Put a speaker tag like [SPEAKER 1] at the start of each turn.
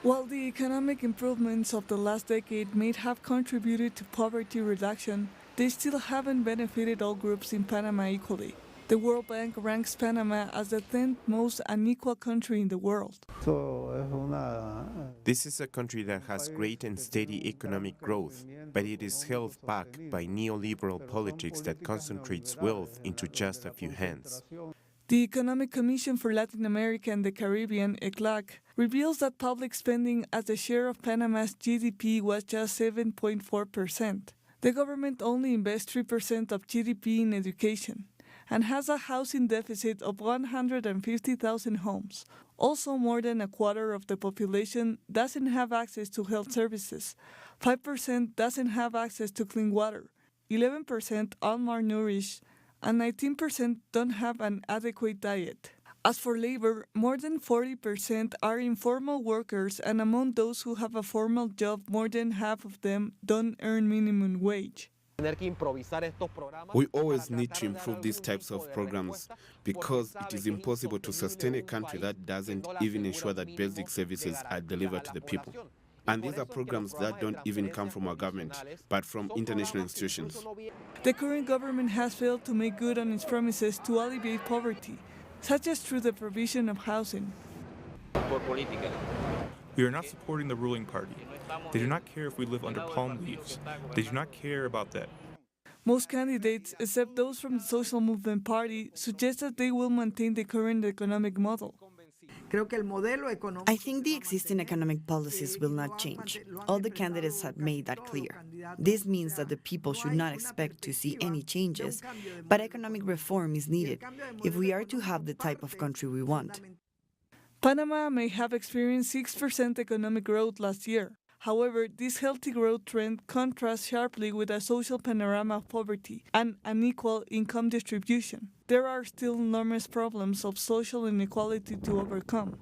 [SPEAKER 1] While the economic improvements of the last decade may have contributed to poverty reduction, they still haven't benefited all groups in Panama equally. The World Bank ranks Panama as the 10th most unequal country in the world.
[SPEAKER 2] This is a country that has great and steady economic growth, but it is held back by neoliberal politics that concentrates wealth into just a few hands.
[SPEAKER 1] The Economic Commission for Latin America and the Caribbean, ECLAC, reveals that public spending as a share of Panama's GDP was just 7.4%. The government only invests 3% of GDP in education and has a housing deficit of 150,000 homes. Also, more than a quarter of the population doesn't have access to health services, 5% doesn't have access to clean water, 11% are malnourished, and 19% don't have an adequate diet. As for labor, more than 40% are informal workers, and among those who have a formal job, more than half of them don't earn minimum wage.
[SPEAKER 3] We always need to improve these types of programs because it is impossible to sustain a country that doesn't even ensure that basic services are delivered to the people. And these are programs that don't even come from our government, but from international institutions.
[SPEAKER 1] The current government has failed to make good on its promises to alleviate poverty, such as through the provision of housing.
[SPEAKER 4] We are not supporting the ruling party. They do not care if we live under palm leaves. They do not care about that.
[SPEAKER 1] Most candidates, except those from the Social Movement Party, suggest that they will maintain the current economic model.
[SPEAKER 5] I think the existing economic policies will not change. All the candidates have made that clear. This means that the people should not expect to see any changes, but economic reform is needed if we are to have the type of country we want.
[SPEAKER 1] Panama may have experienced 6% economic growth last year. However, this healthy growth trend contrasts sharply with a social panorama of poverty and unequal income distribution. There are still enormous problems of social inequality to overcome.